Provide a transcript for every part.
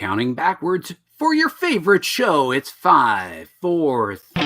Counting backwards for your favorite show. It's 5, 4, 3.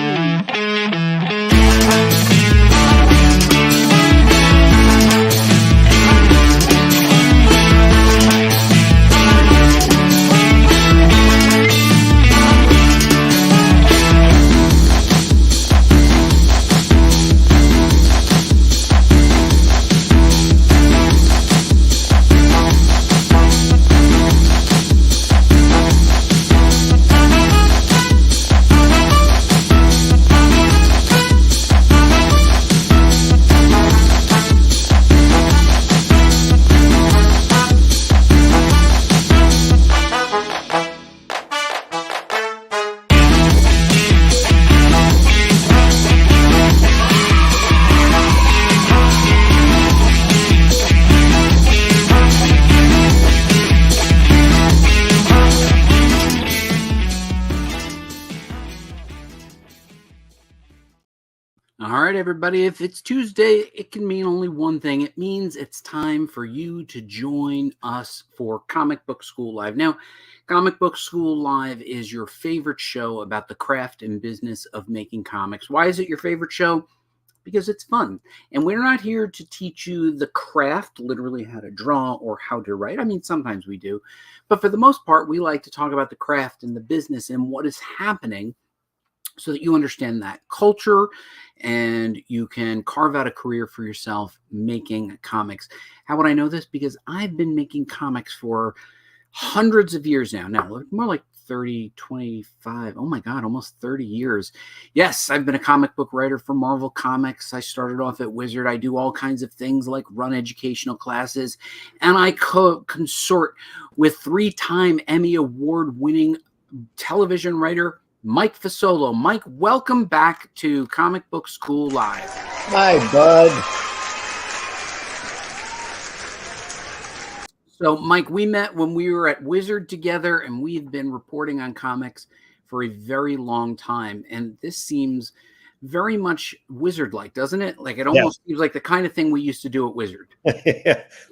All right, everybody, if it's Tuesday, it can mean only one thing. It means it's time for you to join us for Comic Book School Live. Now, Comic Book School Live is your favorite show about the craft and business of making comics. Why is it your favorite show? Because it's fun. And we're not here to teach you the craft, literally how to draw or how to write. I mean, sometimes we do. But for the most part, we like to talk about the craft and the business and what is happening so that you understand that culture and you can carve out a career for yourself making comics. How would I know this? Because I've been making comics for hundreds of years now. Now, more like 30, 25, oh my God, almost 30 years. Yes, I've been a comic book writer for Marvel Comics. I started off at Wizard. I do all kinds of things like run educational classes, and I consort with 3-time Emmy Award-winning television writer Mike Fasolo. Mike, welcome back to Comic Book School Live. Hi, bud. So, Mike, we met when we were at Wizard together, and we've been reporting on comics for a very long time. And this seems very much Wizard-like, doesn't it? Like, it almost seems like the kind of thing we used to do at Wizard.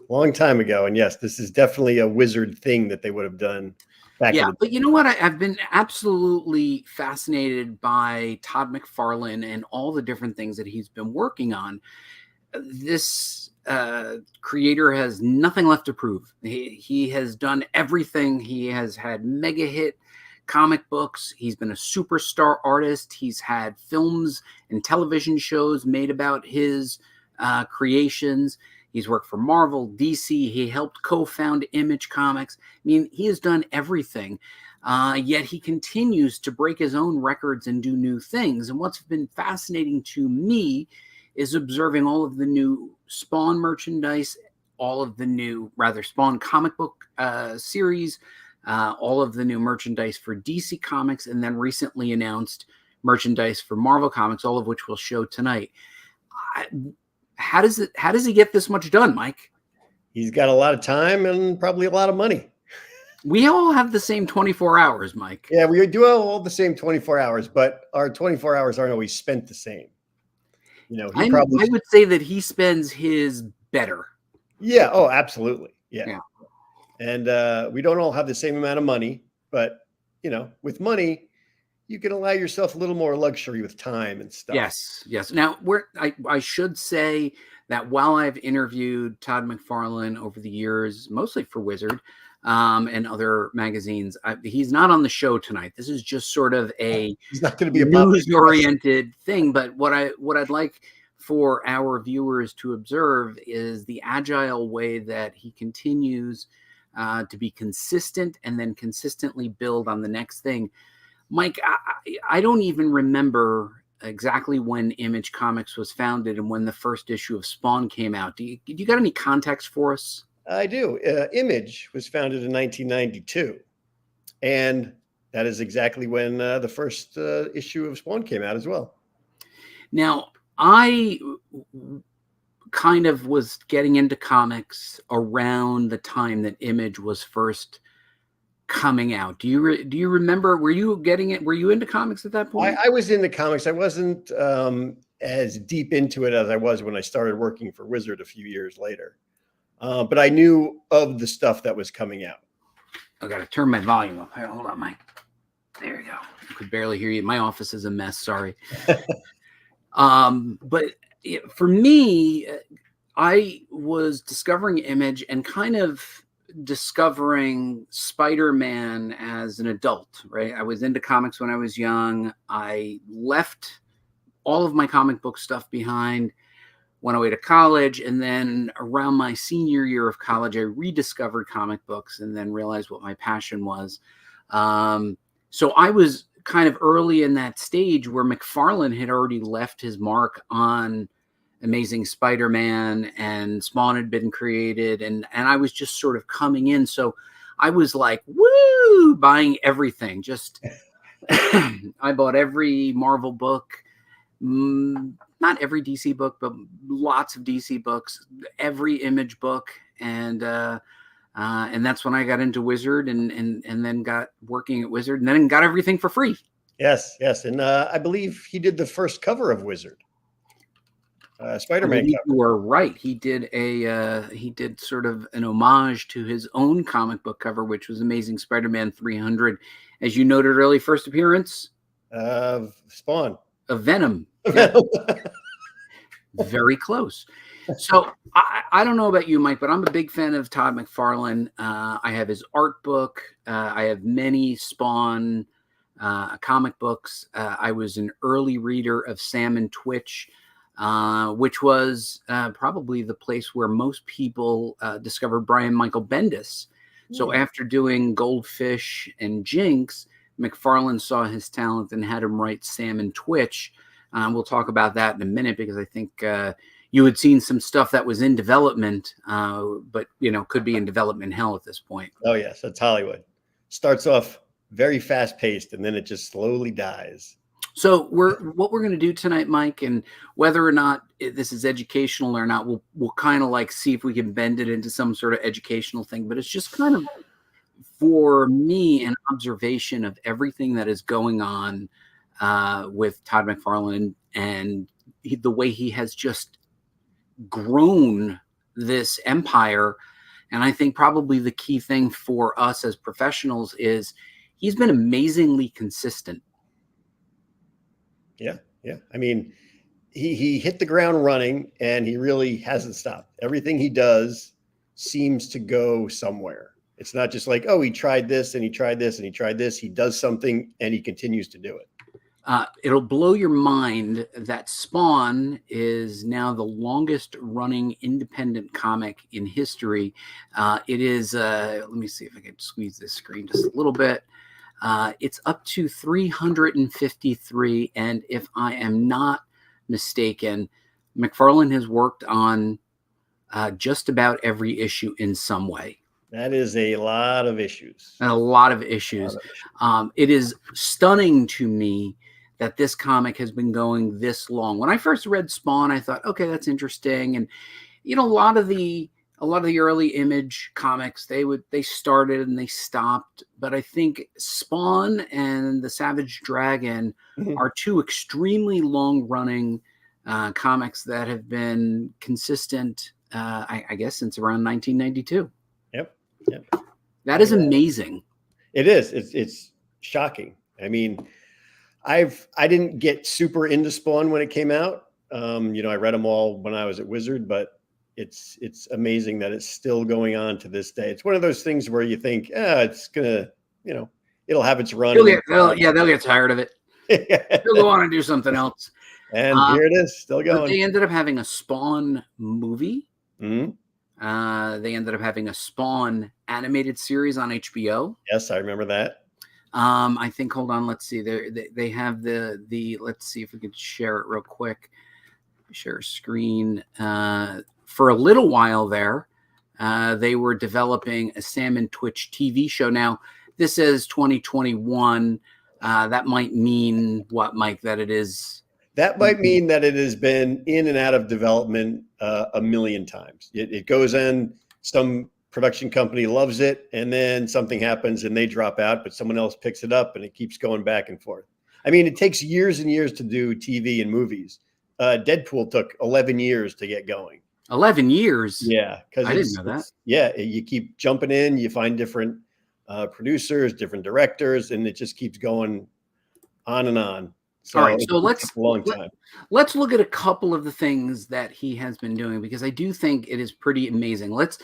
Long time ago. And yes, this is definitely a Wizard thing that they would have done. But you know what? I've been absolutely fascinated by Todd McFarlane and all the different things that he's been working on. This creator has nothing left to prove. He has done everything. He has had mega hit comic books. He's been a superstar artist. He's had films and television shows made about his creations. He's worked for Marvel, DC. He helped co-found Image Comics. I mean, he has done everything, yet he continues to break his own records and do new things. And what's been fascinating to me is observing all of the new Spawn merchandise, all of the new, Spawn comic book series, all of the new merchandise for DC Comics, and then recently announced merchandise for Marvel Comics, all of which we'll show tonight. How does he get this much done, Mike? He's got a lot of time and probably a lot of money. We all have the same 24 hours, Mike. Yeah, we do all the same 24 hours, but our 24 hours aren't always spent the same. You know, I would say that he spends his better. Yeah. Oh, absolutely. Yeah. And we don't all have the same amount of money, but you know, with money, you can allow yourself a little more luxury with time and stuff. Yes. Now, I should say that while I've interviewed Todd McFarlane over the years, mostly for Wizard and other magazines, he's not on the show tonight. This is just sort of a he's not going to be a news-oriented thing. But what I'd like for our viewers to observe is the agile way that he continues to be consistent and then consistently build on the next thing. Mike, I don't even remember exactly when Image Comics was founded and when the first issue of Spawn came out. Do you got any context for us? I do. Image was founded in 1992, and that is exactly when the first issue of Spawn came out as well. Now, I kind of was getting into comics around the time that Image was first coming out. Do you remember? Were you getting it? Were you into comics at that point? I was into comics. I wasn't as deep into it as I was when I started working for Wizard a few years later. But I knew of the stuff that was coming out. I got to turn my volume up. Here, hold on, Mike. There you go. I could barely hear you. My office is a mess. Sorry. But for me, I was discovering Image and kind of discovering Spider-Man as an adult, right? I was into comics when I was young. I left all of my comic book stuff behind, went away to college, and then around my senior year of college, I rediscovered comic books and then realized what my passion was. So I was kind of early in that stage where McFarlane had already left his mark on Amazing Spider-Man, and Spawn had been created, and I was just sort of coming in. So I was like, woo, buying everything. Just I bought every Marvel book, not every DC book, but lots of DC books, every Image book, and that's when I got into Wizard, and then got working at Wizard, and then got everything for free. Yes, and I believe he did the first cover of Wizard. Spider-Man cover. You were right. He did sort of an homage to his own comic book cover, which was Amazing Spider-Man 300, as you noted early. First appearance of Spawn, of Venom. Yeah. Very close. So I don't know about you, Mike, but I'm a big fan of Todd McFarlane. I have his art book. I have many Spawn comic books. I was an early reader of Sam and Twitch, which was probably the place where most people discovered Brian Michael Bendis. So after doing Goldfish and Jinx, McFarlane saw his talent and had him write Sam and Twitch. We'll talk about that in a minute, because I think you had seen some stuff that was in development, but could be in development hell at this point. Oh yes, that's Hollywood. Starts off very fast paced, and then it just slowly dies. So what we're going to do tonight, Mike, and whether or not this is educational or not, we'll kind of like see if we can bend it into some sort of educational thing. But it's just kind of, for me, an observation of everything that is going on with Todd McFarlane and the way he has just grown this empire. And I think probably the key thing for us as professionals is he's been amazingly consistent. Yeah. I mean, he hit the ground running, and he really hasn't stopped. Everything he does seems to go somewhere. It's not just like, oh, he tried this and he tried this and he tried this. He does something and he continues to do it. It'll blow your mind that Spawn is now the longest running independent comic in history. It is, let me see if I can squeeze this screen just a little bit. It's up to 353. And if I am not mistaken, McFarlane has worked on just about every issue in some way. That is a lot of issues. A lot of issues. It is stunning to me that this comic has been going this long. When I first read Spawn, I thought, okay, that's interesting. And, a lot of the early Image comics, they started and they stopped. But I think Spawn and the Savage Dragon are two extremely long running comics that have been consistent, I guess, since around 1992. Yep. That is amazing. It is. It's shocking. I mean, I didn't get super into Spawn when it came out. I read them all when I was at Wizard, but it's amazing that it's still going on to this day. It's one of those things where you think, it's gonna, it'll have its run. They'll get tired of it. They'll go on and do something else. And here it is, still going. They ended up having a Spawn movie. Mm-hmm. They ended up having a Spawn animated series on HBO. Yes, I remember that. I think, hold on, let's see. They have the let's see if we could share it real quick. Share screen. For a little while there, they were developing a Sam and Twitch TV show. Now, this is 2021. That might mean what, Mike? That it is. That might mean that it has been in and out of development a million times. It goes in, some production company loves it, and then something happens and they drop out, but someone else picks it up, and it keeps going back and forth. I mean, it takes years and years to do TV and movies. Deadpool took 11 years to get going. 11 years? Yeah. I didn't know that. Yeah. You keep jumping in, you find different producers, different directors, and it just keeps going on and on. So All right, it so takes a long time. let's look at a couple of the things that he has been doing, because I do think it is pretty amazing. Let's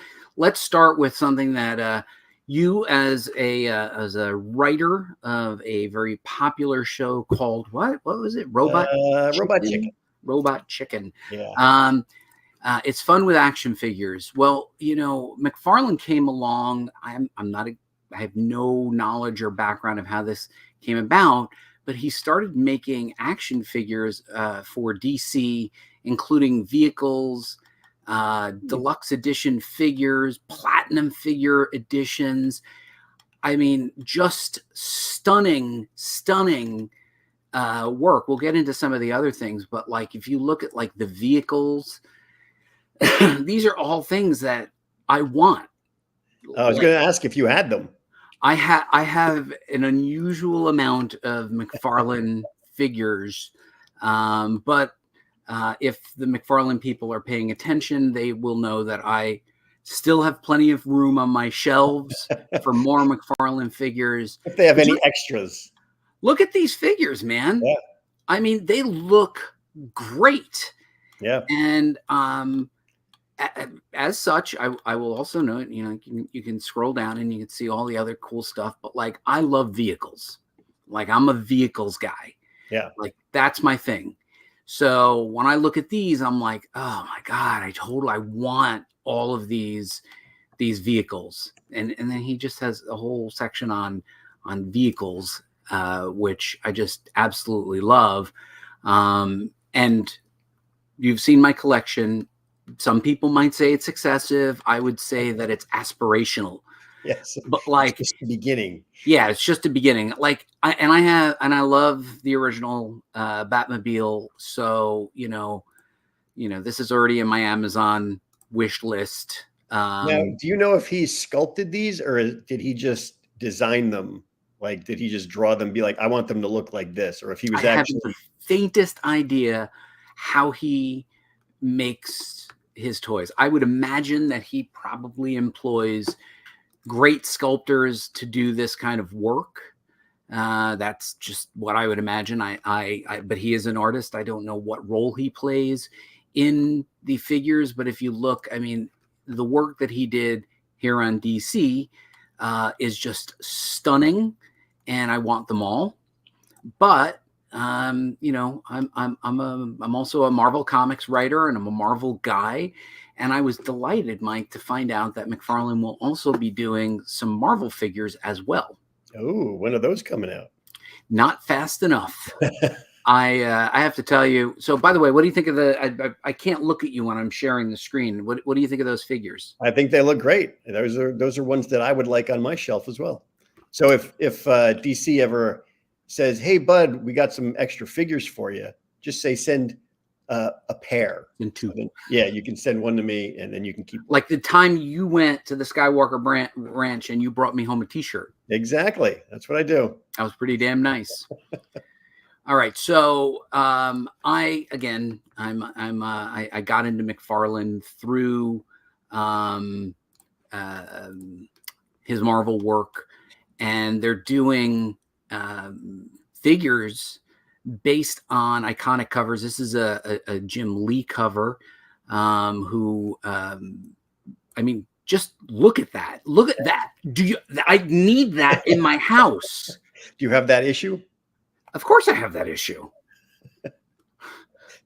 start with something that you, as a writer of a very popular show called what was it? Robot Chicken. Robot Chicken. Yeah. It's fun with action figures. Well, McFarlane came along. I have no knowledge or background of how this came about, but he started making action figures for DC, including vehicles, deluxe edition figures, platinum figure editions. I mean, just stunning work. We'll get into some of the other things, but like if you look at like the vehicles, these are all things that I want. I was going to ask if you had them. I have an unusual amount of McFarlane figures, but if the McFarlane people are paying attention, they will know that I still have plenty of room on my shelves for more McFarlane figures. If they have any extras. Look at these figures, man. Yeah. I mean, they look great. Yeah. And as such, I will also note, you can scroll down and you can see all the other cool stuff, but like, I love vehicles. Like, I'm a vehicles guy. Yeah. Like, that's my thing. So when I look at these, I'm like, oh my God, I want all of these vehicles. And then he just has a whole section on vehicles, which I just absolutely love. And you've seen my collection. Some people might say it's excessive. I would say that it's aspirational. Yes, but like it's just the beginning. Yeah, it's just the beginning. Like I love the original Batmobile. So this is already in my Amazon wish list. Now, do you know if he sculpted these, or did he just design them? Like, did he just draw them? Be like, I want them to look like this, or if he was actually have the faintest idea how he makes his toys. I would imagine that he probably employs great sculptors to do this kind of work. That's just what I would imagine. But he is an artist. I don't know what role he plays in the figures, but if you look, I mean, the work that he did here on DC is just stunning, and I want them all. But I'm also a Marvel Comics writer, and I'm a Marvel guy. And I was delighted, Mike, to find out that McFarlane will also be doing some Marvel figures as well. Oh, when are those coming out? Not fast enough. I have to tell you. So, by the way, what do you think of I can't look at you when I'm sharing the screen. What do you think of those figures? I think they look great. Those are ones that I would like on my shelf as well. So if DC ever says, "Hey, bud, we got some extra figures for you," just say send a pair. And two. Yeah, you can send one to me, and then you can keep. Like the time you went to the Skywalker Ranch and you brought me home a T-shirt. Exactly, that's what I do. That was pretty damn nice. All right, so I got into McFarlane through his Marvel work, and they're doing figures based on iconic covers. This is a Jim Lee cover, who I mean, just look at that. Look at that. I need that in my house. Do you have that issue? Of course I have that issue.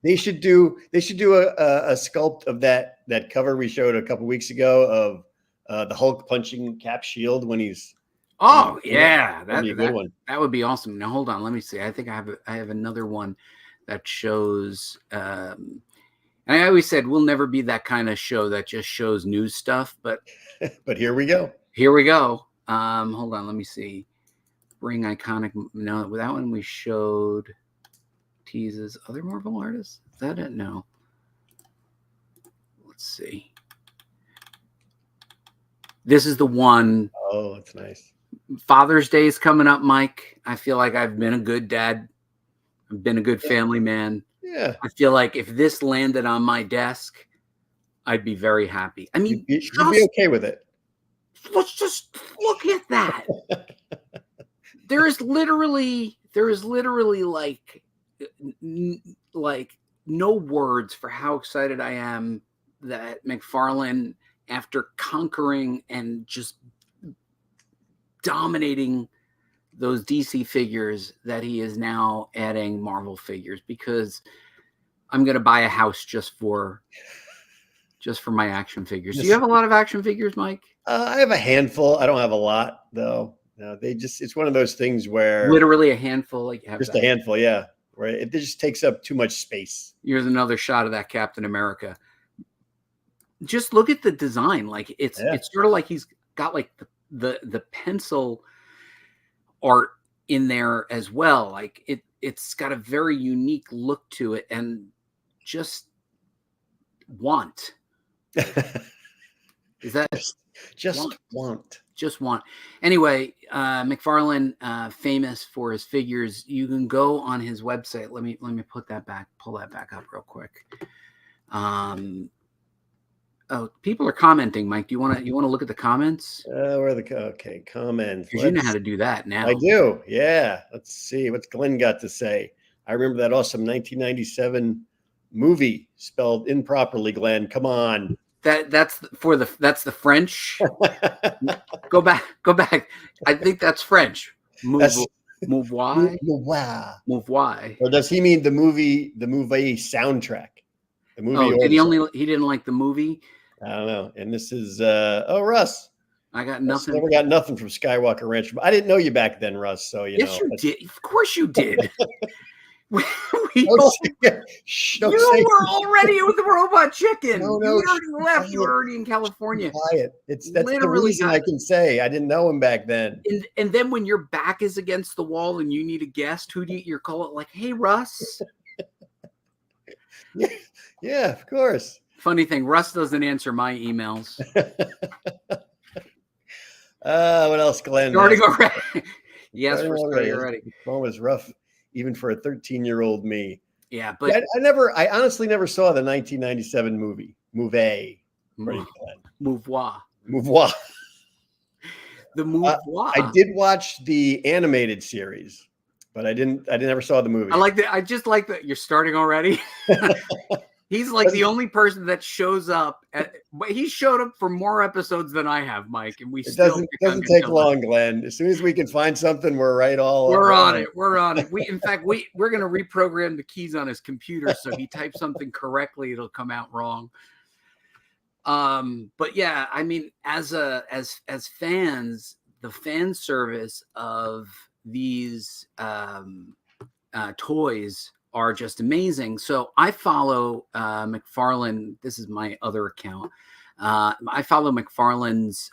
They should do a sculpt of that cover we showed a couple weeks ago of the Hulk punching Cap shield when he's. Oh yeah, that'd be a good one. That would be awesome. Now hold on, let me see. I think I have another one that shows. And I always said we'll never be that kind of show that just shows news stuff, but but here we go. Here we go. Hold on, let me see. Bring iconic. No, that one we showed. Teases other Marvel artists. Is that it? No. Let's see. This is the one. Oh, it's nice. Father's Day is coming up, Mike. I feel like I've been a good dad. I've been a good family man. Yeah. I feel like if this landed on my desk, I'd be very happy. I mean, you'd be okay with it. let's just look at that. There is literally like no words for how excited I am that McFarlane, after conquering and just dominating those DC figures, that he is now adding Marvel figures, because I'm going to buy a house just for my action figures. Do you have a lot of action figures, Mike? I have a handful. I don't have a lot though. No, it's one of those things where literally a handful, like you have just a handful. Yeah. Right. It just takes up too much space. Here's another shot of that Captain America. Just look at the design. Like it's sort of like he's got like the pencil art in there as well. Like it's got a very unique look to it, and just want. Is that just want? Just want. Anyway, McFarlane, famous for his figures. You can go on his website. Let me pull that back up real quick. Oh, people are commenting, Mike. Do you want to look at the comments? Where are the comments? Because you know how to do that now. I do. Yeah. Let's see what's Glenn got to say. I remember that awesome 1997 movie spelled improperly. Glenn, come on. That's the French. Go back. I think that's French. Move why? Or does he mean the movie soundtrack? The movie. Oh, he didn't like the movie? I don't know. And this is Russ. I got nothing. Never got nothing from Skywalker Ranch. I didn't know you back then, Russ. So yes, you did. Of course you did. You were already with the Robot Chicken. No, you already left. You were already in California. That's the reason I can say I didn't know him back then. And then when your back is against the wall and you need a guest, who do you call it? Like, hey, Russ. Yeah, of course. Funny thing, Russ doesn't answer my emails. What else, Glenn? Starting already. Yes, we're starting already. The phone was rough, even for a 13-year-old me. Yeah, but I honestly never saw the 1997 movie. Mouvoir. The Mouvoir. I did watch the animated series, but I never saw the movie. I just like that you're starting already. He's like the only person that shows up. But he showed up for more episodes than I have, Mike, and it doesn't take long, Glenn. As soon as we can find something, we're right all. We're on it. We're on it. We're going to reprogram the keys on his computer, so he types something correctly, it'll come out wrong. But yeah, I mean, as fans, the fan service of these toys are just amazing. So I follow McFarlane. This is my other account. I follow McFarlane's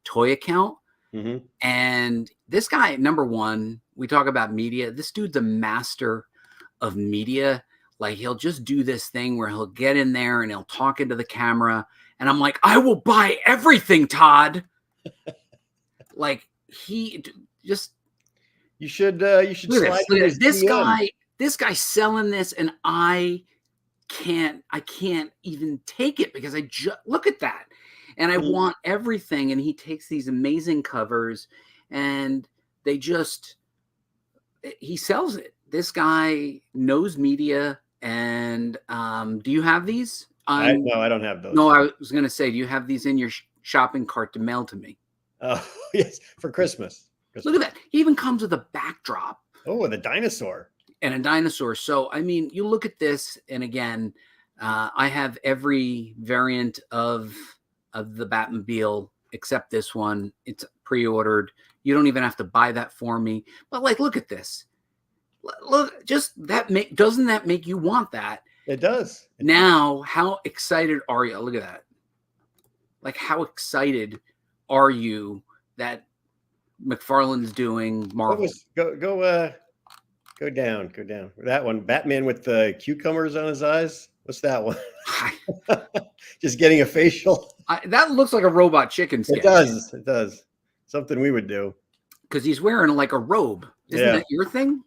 toy account. Mm-hmm. And this guy, number one, we talk about media. This dude's a master of media. Like, he'll just do this thing where he'll get in there and he'll talk into the camera. And I'm like, I will buy everything, Todd. Like, you should slide this guy selling this, and I can't even take it because I just look at that and I want everything. And he takes these amazing covers and he sells it. This guy knows media. And do you have these? No, I don't have those. No, I was going to say, do you have these in your shopping cart to mail to me? Oh, yes, for Christmas. Look at that. He even comes with a backdrop. Oh, the dinosaur. And a dinosaur. So, I mean, you look at this, and again, I have every variant of the Batmobile except this one. It's pre-ordered. You don't even have to buy that for me. But, like, look at this. Look, just that doesn't that make you want that? It does. Now, how excited are you? Look at that. Like, how excited are you that McFarlane's doing Marvel? Go down. That one, Batman with the cucumbers on his eyes. What's that one? Just getting a facial. That looks like a Robot Chicken sketch. It does. Something we would do. Because he's wearing like a robe. Isn't that your thing?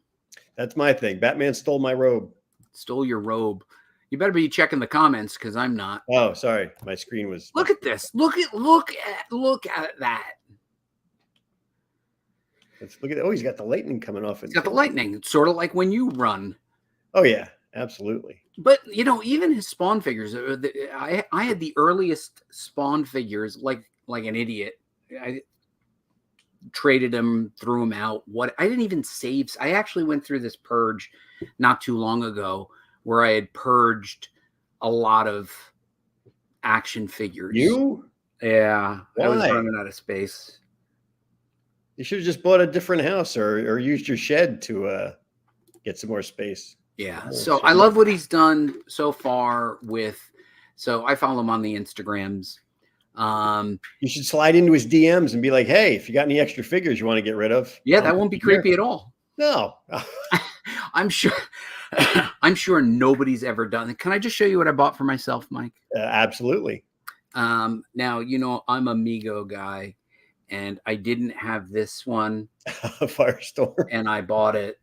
That's my thing. Batman stole my robe. Stole your robe. You better be checking the comments because I'm not. Oh, sorry. My screen was. Look at this. Look at that. Let's look at. Oh, he's got the lightning coming off. It's got the lightning. It's sort of like when you run. Oh yeah, absolutely. But you know, even his Spawn figures. I had the earliest Spawn figures like an idiot. I traded them, threw them out. What I didn't even save. I actually went through this purge not too long ago where I had purged a lot of action figures. You? Yeah. Why? I was running out of space. You should have just bought a different house or used your shed to get some more space. Yeah. So I love what he's done so far with. So I follow him on the Instagrams. You should slide into his DMs and be like, "Hey, if you got any extra figures you want to get rid of." Yeah, that won't be creepy at all. No. I'm sure. I'm sure nobody's ever done it. Can I just show you what I bought for myself, Mike? Absolutely. Now, you know, I'm a Mego guy, and I didn't have this one. Firestorm. And I bought it.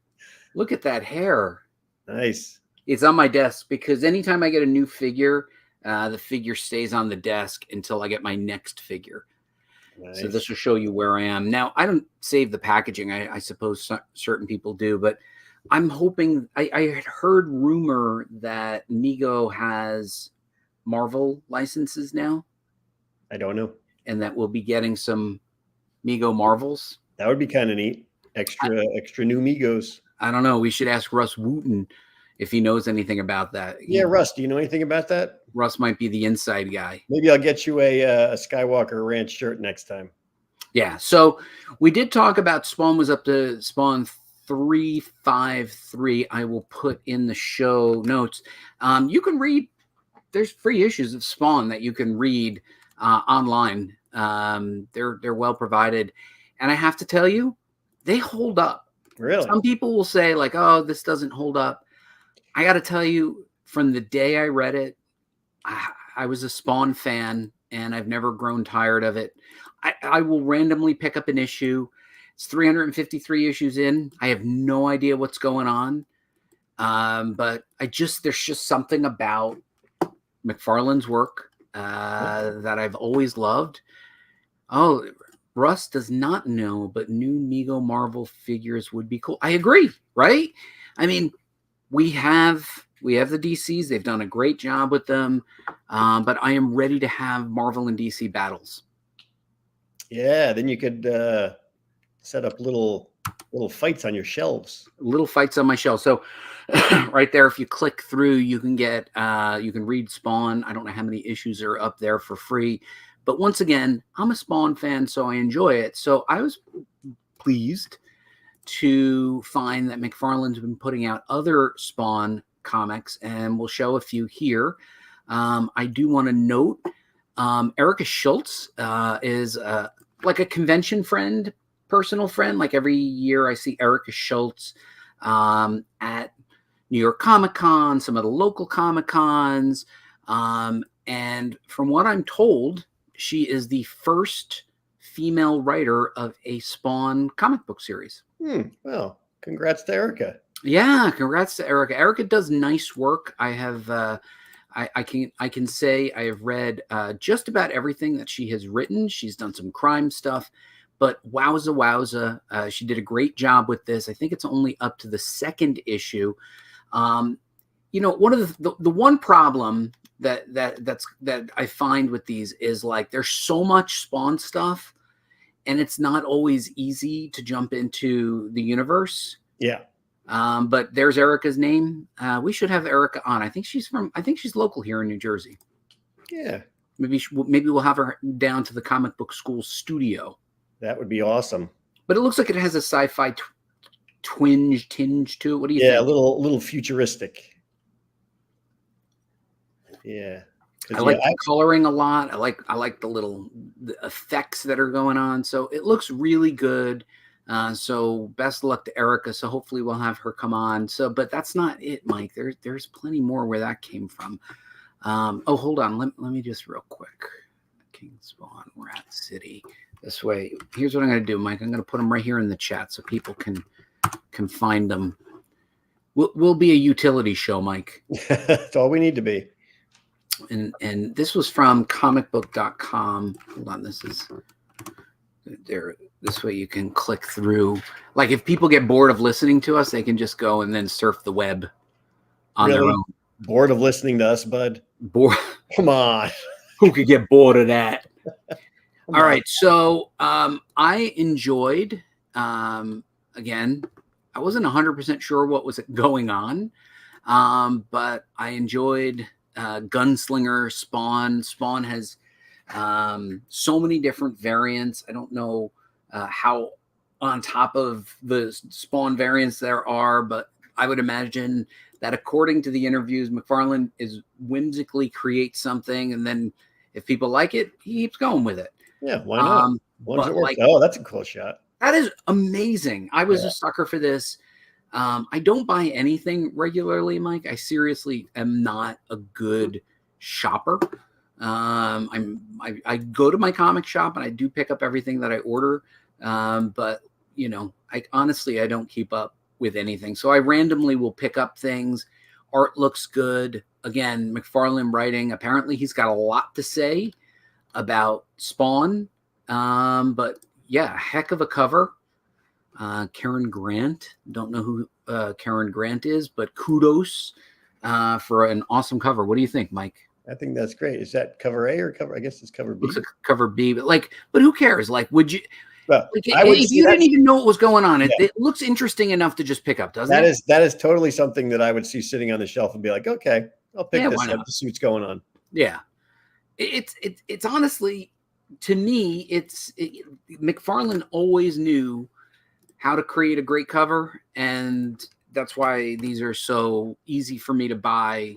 Look at that hair. Nice. It's on my desk because anytime I get a new figure, the figure stays on the desk until I get my next figure. Nice. So this will show you where I am. Now, I don't save the packaging. I suppose certain people do, but I'm hoping I had heard rumor that Mego has Marvel licenses now. I don't know. And that we'll be getting some Mego Marvels. That would be kind of neat. Extra new Megos. I don't know. We should ask Russ Wooten if he knows anything about that. Yeah, Russ, do you know anything about that? Russ might be the inside guy. Maybe I'll get you a Skywalker Ranch shirt next time. Yeah. So we did talk about Spawn was up to Spawn 353. I will put in the show notes. You can read. There's free issues of Spawn that you can read online. They're well provided, and I have to tell you, they hold up. Really? Some people will say like, "Oh, this doesn't hold up." I got to tell you, from the day I read it, I was a Spawn fan, and I've never grown tired of it. I will randomly pick up an issue. It's 353 issues in. I have no idea what's going on, but there's just something about McFarlane's work that I've always loved. Oh, Russ does not know, but new Mego Marvel figures would be cool. I agree, right? I mean, we have the DCs. They've done a great job with them, but I am ready to have Marvel and DC battles. Yeah, then you could set up little fights on your shelves. Little fights on my shelf. So right there, if you click through, you can get you can read Spawn. I don't know how many issues are up there for free. But once again, I'm a Spawn fan, so I enjoy it. So I was pleased to find that McFarlane's been putting out other Spawn comics, and we'll show a few here. I do want to note Erica Schultz is like a convention friend, personal friend. Like every year I see Erica Schultz at New York Comic Con, some of the local Comic Cons. And from what I'm told, she is the first female writer of a Spawn comic book series. Well, congrats to Erica. Yeah, congrats to Erica. Erica does nice work. I have I can say I have read just about everything that she has written. She's done some crime stuff, but wowza, she did a great job with this. I think it's only up to the second issue. You know, one of the one problem that I find with these is like there's so much Spawn stuff, and it's not always easy to jump into the universe. Yeah. But there's Erica's name. We should have Erica on. I think she's local here in New Jersey. Yeah. Maybe we'll have her down to the comic book school studio. That would be awesome. But it looks like it has a sci-fi tinge to it. What do you think? Yeah, a little futuristic. Yeah. I like the coloring a lot. I like the effects that are going on. So it looks really good. So best of luck to Erica. So hopefully we'll have her come on. So, but that's not it, Mike. There's plenty more where that came from. Oh, hold on. Let me just real quick. King Spawn, Rat City. This way. Here's what I'm going to do, Mike. I'm going to put them right here in the chat so people can find them. We'll be a utility show, Mike. That's all we need to be. And this was from comicbook.com. Hold on, this is there. This way you can click through. Like if people get bored of listening to us, they can just go and then surf the web on their own. Bored of listening to us, bud? Bored. Come on. Who could get bored of that? All right. So I enjoyed, again, I wasn't 100% sure what was going on, but I enjoyed Gunslinger, Spawn. Spawn has so many different variants. I don't know how on top of the Spawn variants there are, but I would imagine that according to the interviews, McFarlane is whimsically creates something, and then if people like it, he keeps going with it. Yeah, why not? Like, oh, that's a cool shot. That is amazing. I was a sucker for this. I don't buy anything regularly, Mike. I seriously am not a good shopper. I go to my comic shop and I do pick up everything that I order. But you know, I don't keep up with anything. So I randomly will pick up things. Art looks good. Again, McFarlane writing. Apparently he's got a lot to say about Spawn. But yeah, heck of a cover. Karen Grant. Don't know who Karen Grant is, but kudos for an awesome cover. What do you think, Mike? I think that's great. Is that cover A or cover? I guess it's cover B. Looks like cover B, but who cares? Like, would you? Well, like, if you didn't even know what was going on, it looks interesting enough to just pick up, doesn't it? That is totally something that I would see sitting on the shelf and be like, okay, I'll pick this up to see what's going on. Yeah, it's honestly, to me, McFarlane always knew how to create a great cover, and that's why these are so easy for me to buy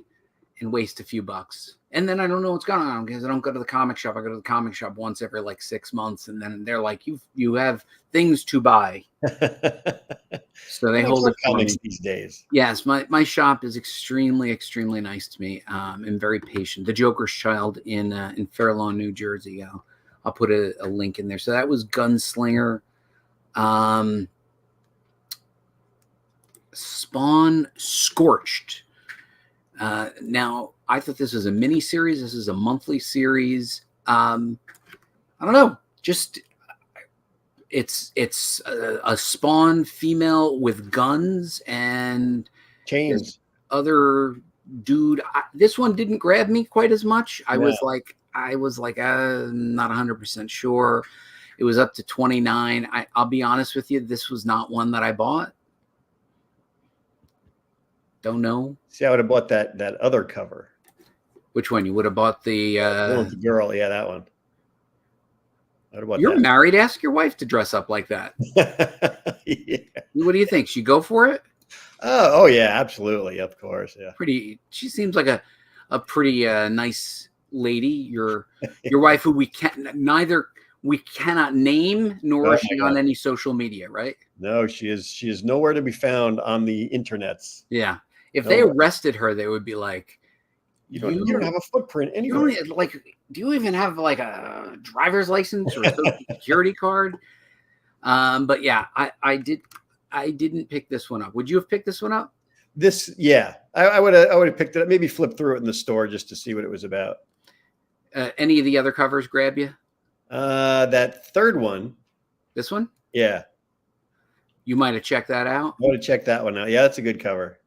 and waste a few bucks. And then I don't know what's going on because I don't go to the comic shop. I go to the comic shop once every 6 months, and then they're like, you have things to buy. So they hold it for comics me these days. Yes, my shop is extremely, extremely nice to me and very patient. The Joker's Child in Fair Lawn, New Jersey. I'll put a link in there. So that was Gunslinger. Spawn Scorched. Now, I thought this was a mini series. This is a monthly series. I don't know. Just it's a Spawn female with guns and chains. Other dude. This one didn't grab me quite as much. I was like, not 100% sure. It was up to 29. I'll be honest with you. This was not one that I bought. Don't know. See, I would have bought that other cover. Which one? You would have bought the girl? Yeah, that one. You're married. Ask your wife to dress up like that. Yeah. What do you think? She go for it? Oh yeah, absolutely, of course. Yeah. Pretty. She seems like a pretty nice lady. Your wife, who we cannot name, nor is she on any social media, right? No, she is nowhere to be found on the internets. Yeah. If they arrested her, they would be like, you don't have a footprint anywhere. Do you even have a driver's license or a social security card? But yeah, I didn't pick this one up. Would you have picked this one up? I would have picked it up. Maybe flip through it in the store just to see what it was about. Any of the other covers grab you? That third one. This one? Yeah. You might have checked that out. I want to check that one out. Yeah, that's a good cover.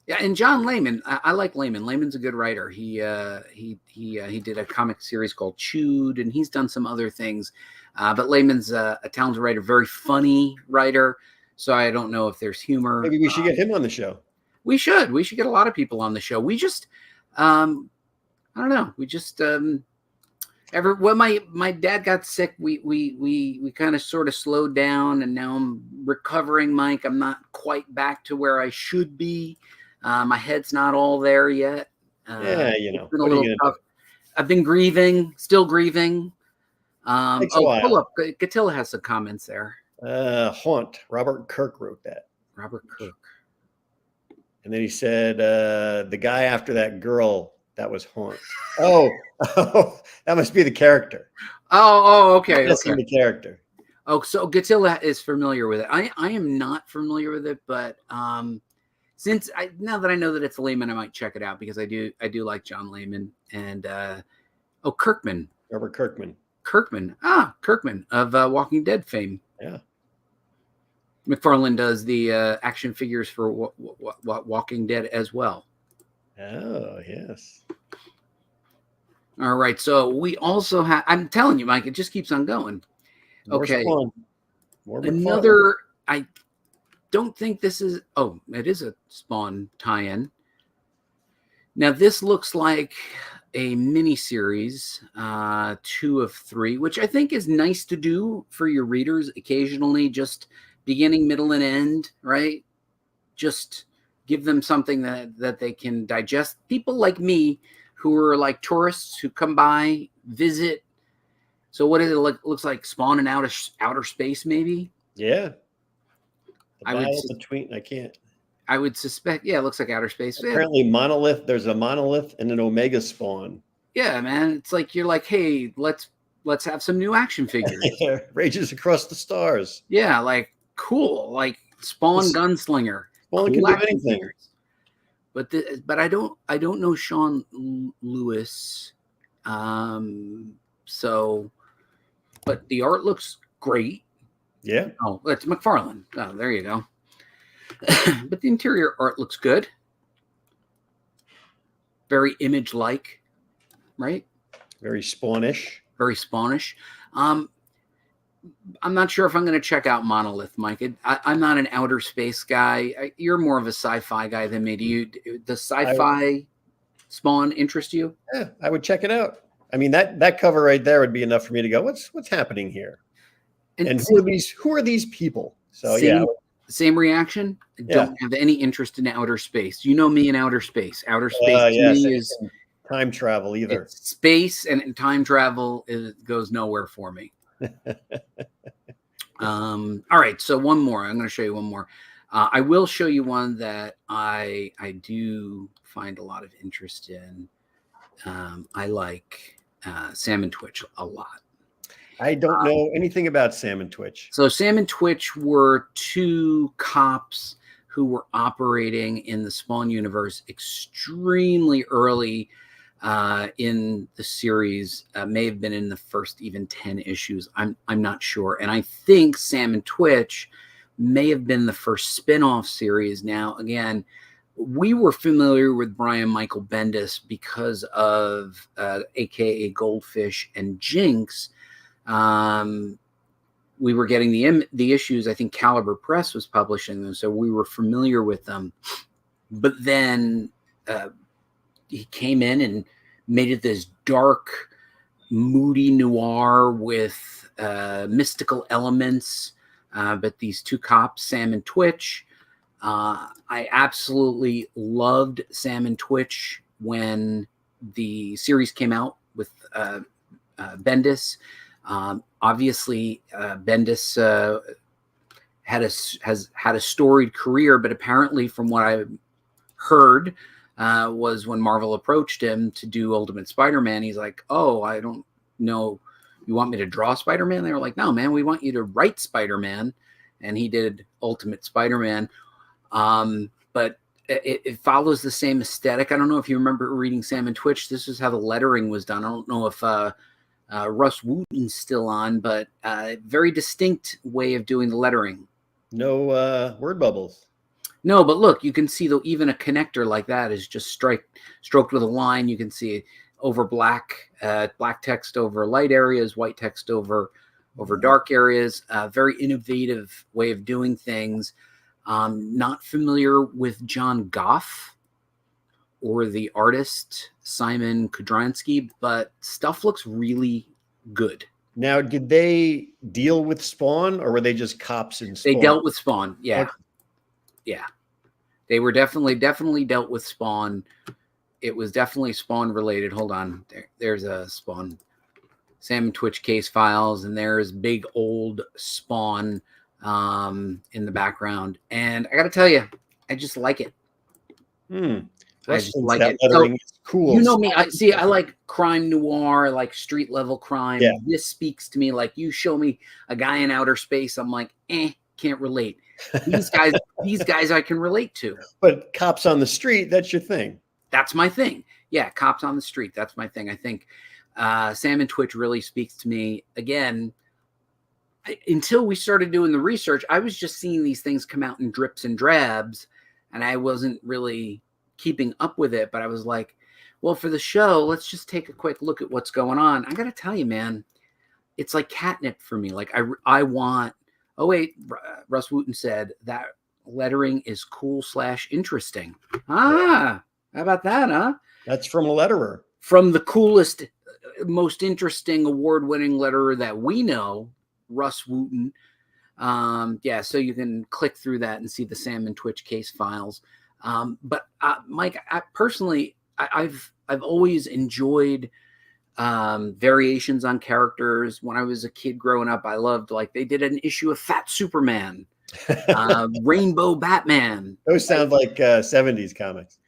Yeah, and John Layman, I like Layman. Layman's a good writer. He did a comic series called Chewed, and he's done some other things. But Layman's a talented writer, very funny writer. So I don't know if there's humor. Maybe we should get him on the show. We should get a lot of people on the show. We just, I don't know. We just, when my dad got sick, we kind of sort of slowed down, and now I'm recovering, Mike. I'm not quite back to where I should be. My head's not all there yet. It's been a little tough. I've been grieving, still grieving. Pull up. Gatilla has some comments there. Haunt. Robert Kirk wrote that. Robert Kirk. And then he said, the guy after that girl, that was Haunt. Oh, that must be the character. Okay. That's the character. Oh, so Gatilla is familiar with it. I am not familiar with it, but now that I know that it's Layman, I might check it out because I do like John Layman and Kirkman. Robert Kirkman. Kirkman of Walking Dead fame. Yeah. McFarlane does the action figures for Walking Dead as well. Oh, yes. All right. So we also have, I'm telling you, Mike, it just keeps on going. More Okay. Spawn. More Another, I don't think this is, oh, it is a Spawn tie-in. Now, this looks like a mini-series, 2 of 3, which I think is nice to do for your readers occasionally, just beginning, middle, and end, right? Just give them something that they can digest. People like me who are like tourists who come by, visit. So what does it look? Looks like Spawn in outer space, maybe? Yeah. The I battle between, I would suspect, yeah, it looks like outer space. Apparently Monolith, there's a Monolith and an Omega Spawn. Yeah, man. It's like you're like, hey, let's have some new action figures. Rages across the stars. Yeah, like cool. Like Spawn Gunslinger. Spawn can do anything. Figures. But I don't know Sean Lewis. So but the art looks great. Yeah. Oh, that's McFarlane. Oh, there you go. But the interior art looks good. Very image-like, right? Very Spawnish. Very Spawnish. I'm not sure if I'm going to check out Monolith, Mike. I'm not an outer space guy. You're more of a sci-fi guy than me. Does sci-fi Spawn interest you? Yeah, I would check it out. I mean, that cover right there would be enough for me to go, what's happening here? And who are these people? So same reaction. I don't have any interest in outer space. You know me in outer space. Outer space to me is time travel either. Space and time travel goes nowhere for me. All right, so one more. I'm going to show you one more. I will show you one that I do find a lot of interest in. I like Sam and Twitch a lot. I don't know anything about Sam and Twitch. So Sam and Twitch were 2 cops who were operating in the Spawn universe extremely early in the series. May have been in the first even 10 issues. I'm not sure. And I think Sam and Twitch may have been the first spin-off series. Now, again, we were familiar with Brian Michael Bendis because of AKA Goldfish and Jinx. We were getting the issues. I think Caliber Press was publishing them, so we were familiar with them. But then he came in and made it this dark, moody noir with mystical elements. But these 2 cops, Sam and Twitch, I absolutely loved Sam and Twitch when the series came out with Bendis. Obviously, Bendis has had a storied career, but apparently, from what I heard, was when Marvel approached him to do Ultimate Spider-Man, he's like, "Oh, I don't know. You want me to draw Spider-Man?" They were like, "No, man, we want you to write Spider-Man," and he did Ultimate Spider-Man. But it follows the same aesthetic. I don't know if you remember reading Sam and Twitch. This is how the lettering was done. I don't know if Russ Wooten's still on, but very distinct way of doing the lettering. No word bubbles. No, but look, you can see even a connector like that is just stroked with a line. You can see over black text over light areas, white text over dark areas. Very innovative way of doing things. Not familiar with John Goff or the artist Simon Kudransky, but stuff looks really good. Now, did they deal with Spawn, or were they just cops in Spawn? They dealt with Spawn, yeah. Okay. Yeah. They were definitely dealt with Spawn. It was definitely Spawn related. Hold on. There's a Spawn. Sam and Twitch case files, and there's big old Spawn in the background. And I got to tell you, I just like it. I just like it. So, cool. You know me. I like crime noir, like street level crime. Yeah. This speaks to me. Like, you show me a guy in outer space, I'm like, can't relate. These guys I can relate to. But cops on the street, that's your thing. That's my thing. Yeah, cops on the street. That's my thing. I think Sam and Twitch really speaks to me. Again, until we started doing the research, I was just seeing these things come out in drips and drabs, and I wasn't really keeping up with it. But I was like, well, for the show, let's just take a quick look at what's going on. I got to tell you, man, it's like catnip for me. Like I want. Oh wait, Russ Wooten said that lettering is cool / interesting. Ah, how about that, huh? That's from a letterer. From the coolest, most interesting award-winning letterer that we know, Russ Wooten. Yeah, so you can click through that and see the Sam and Twitch case files. But Mike, I've always enjoyed variations on characters. When I was a kid growing up, I loved, like, they did an issue of Fat Superman, Rainbow Batman. Those sound like 70s comics.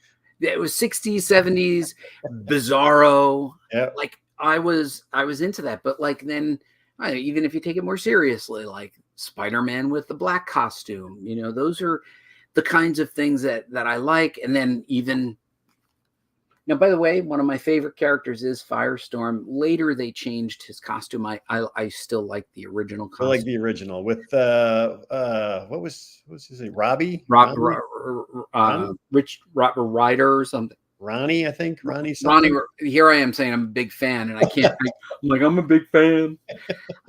It was 60s, 70s, Bizarro. Yeah. Like I was into that. But like then, even if you take it more seriously, like Spider-Man with the black costume, those are the kinds of things that I like. And then even now, by the way, one of my favorite characters is Firestorm. Later, they changed his costume. I still like the original costume. I like the original with what was his name? Robbie? Rich Ryder or something. Ronnie, I think. Ronnie. Something. Ronnie. Here I am saying I'm a big fan, and I can't. I'm like, I'm a big fan,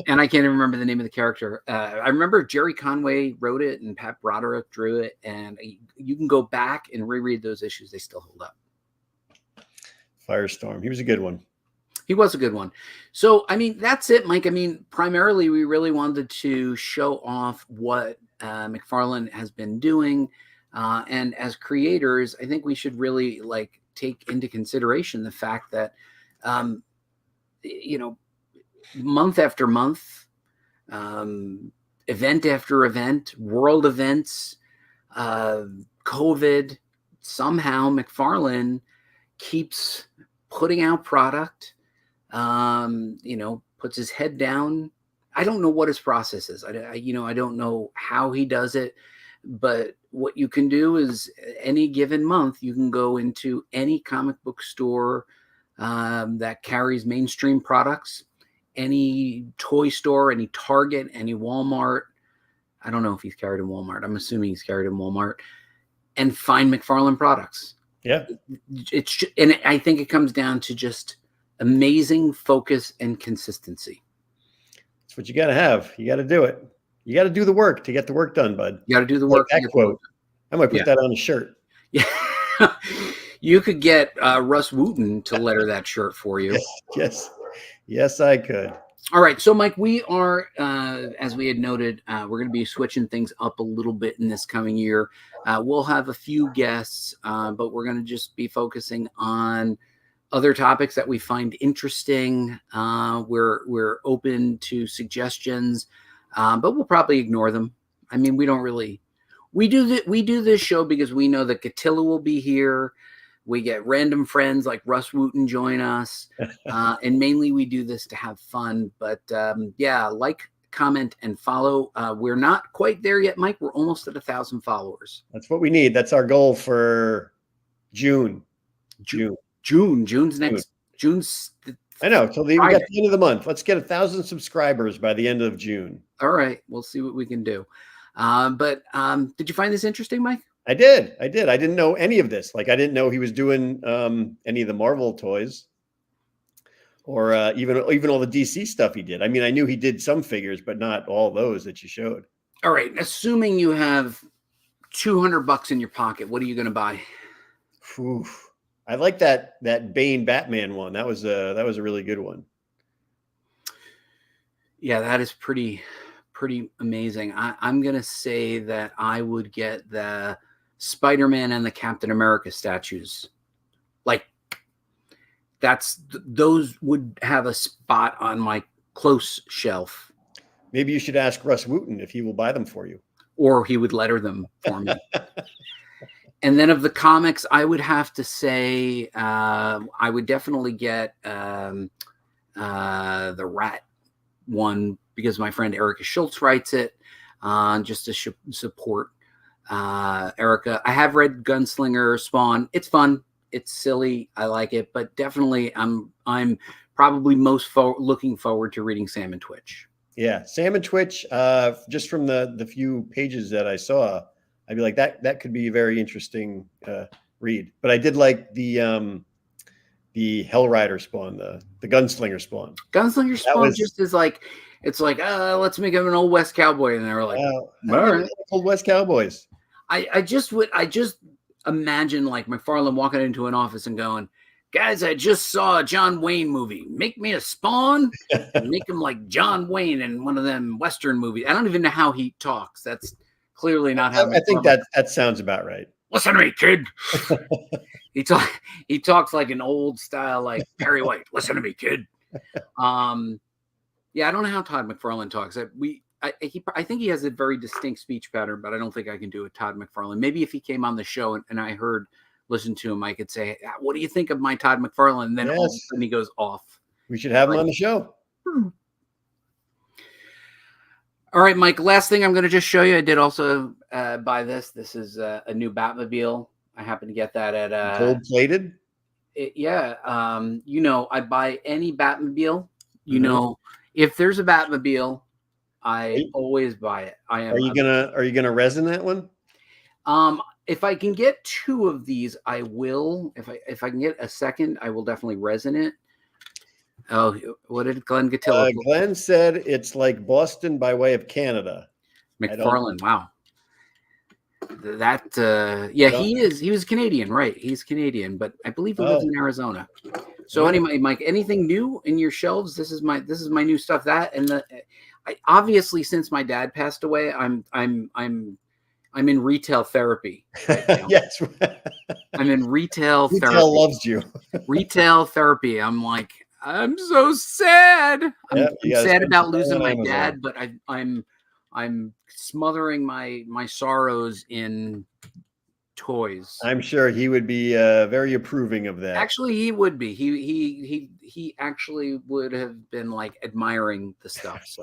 and I can't even remember the name of the character. I remember Jerry Conway wrote it, and Pat Broderick drew it, and you can go back and reread those issues; they still hold up. Firestorm. He was a good one. He was a good one. So, I mean, that's it, Mike. I mean, primarily, we really wanted to show off what McFarlane has been doing. And as creators, I think we should really take into consideration the fact that, month after month, event after event, world events, COVID, somehow McFarlane keeps putting out product, puts his head down. I don't know what his process is. I don't know how he does it, but what you can do is any given month, you can go into any comic book store that carries mainstream products, any toy store, any Target, any Walmart. I don't know if he's carried in Walmart. I'm assuming he's carried in Walmart, and find McFarlane products. Yeah. And I think it comes down to just amazing focus and consistency. That's what you got to have. You got to do it. You got to do the work to get the work done, bud. You got to do the work. That quote. I might put that on a shirt. Yeah. You could get Russ Wooten to letter that shirt for you. Yes, I could. All right. So, Mike, we are, as we had noted, we're going to be switching things up a little bit in this coming year. We'll have a few guests, but we're going to just be focusing on other topics that we find interesting. We're open to suggestions, but we'll probably ignore them. I mean, we do this show because we know that Gatilla will be here. We get random friends like Russ Wooten join us. And mainly we do this to have fun. But like, comment, and follow. We're not quite there yet, Mike. We're almost at 1,000 followers. That's what we need. That's our goal for June. June's next. June's. I know. So we got the end of the month. Let's get 1,000 subscribers by the end of June. All right. We'll see what we can do. But did you find this interesting, Mike? I did. I didn't know any of this. Like, I didn't know he was doing any of the Marvel toys, or even all the DC stuff he did. I mean, I knew he did some figures, but not all those that you showed. All right. Assuming you have $200 in your pocket, what are you going to buy? Oof. I like that Bane Batman one. That was a really good one. Yeah, that is pretty amazing. I'm going to say that I would get the Spider-Man and the Captain America statues. Like, those would have a spot on my close shelf. Maybe you should ask Russ Wooten if he will buy them for you. Or he would letter them for me. And then of the comics, I would have to say I would definitely get the Rat one because my friend Erica Schultz writes it. just to support Erica. I have read Gunslinger Spawn. It's fun. It's silly. I like it, but definitely I'm probably most looking forward to reading Sam and Twitch. Yeah, Sam and Twitch. Just from the few pages that I saw, I'd be like that could be a very interesting read. But I did like the Hellrider Spawn, the Gunslinger Spawn. Gunslinger Spawn just is like, it's like, let's make him an old West cowboy, and they were like, all right, old West Cowboys. I just imagine like McFarlane walking into an office and going, guys, I just saw a John Wayne movie. Make me a Spawn and make him like John Wayne in one of them Western movies. I don't even know how he talks. That's clearly not how I think that sounds about right. Listen to me, kid. He talks like an old style, like Perry White. Listen to me, kid. Yeah, I don't know how Todd McFarlane talks. I think he has a very distinct speech pattern, but I don't think I can do it. Todd McFarlane. Maybe if he came on the show and I listened to him, I could say, "What do you think of my Todd McFarlane?" And then all of a sudden he goes off. We should have him on the show. All right, Mike. Last thing I'm going to just show you. I did also buy this. This is a new Batmobile. I happened to get that at gold plated. Yeah. I buy any Batmobile. You know, if there's a Batmobile, I always buy it. Are you gonna resin that one? If I can get two of these, I will. If I can get a second, I will definitely resin it. Oh, what did Glenn Gatilla? Glenn said it's like Boston by way of Canada. McFarlane, wow. That he is. He was Canadian, right? He's Canadian, but I believe he lives in Arizona. So anyway, Mike, anything new in your shelves? This is my new stuff. That and obviously since my dad passed away, I'm in retail therapy right now. Yes. I'm in retail therapy. Retail loves you. Retail therapy. I'm like, I'm so sad. I'm sad about losing my dad, but I'm smothering my sorrows in toys. I'm sure he would be very approving of that. Actually, he would be. He actually would have been like admiring the stuff.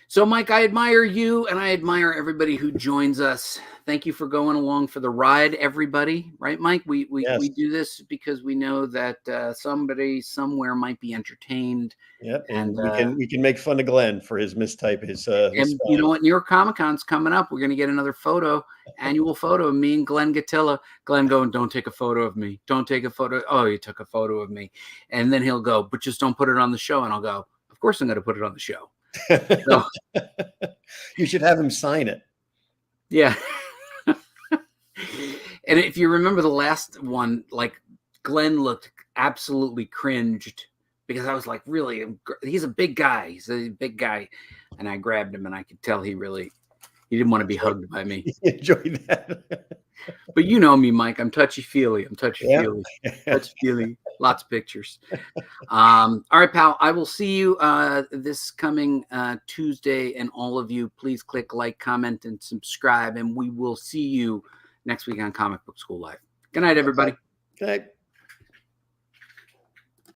So, Mike, I admire you and I admire everybody who joins us. Thank you for going along for the ride, everybody. Right, Mike? We do this because we know that somebody somewhere might be entertained. Yep, and we can make fun of Glenn for his mistype. And you know what? New York Comic Con's coming up. We're going to get another annual photo of me and Glenn Gatilla. Glenn going, don't take a photo of me. Don't take a photo. Oh, you took a photo of me. And then he'll go, but just don't put it on the show. And I'll go, of course I'm going to put it on the show. So, you should have him sign it. Yeah. And if you remember the last one, like Glenn looked absolutely cringed because I was like, really, he's a big guy. He's a big guy. And I grabbed him and I could tell he didn't want to be hugged by me. He enjoyed that. But you know me, Mike. I'm touchy-feely. Touchy-feely. Lots of pictures. All right, pal. I will see you this coming Tuesday. And all of you, please click like, comment, and subscribe. And we will see you next week on Comic Book School Live. Good night, everybody. Good night.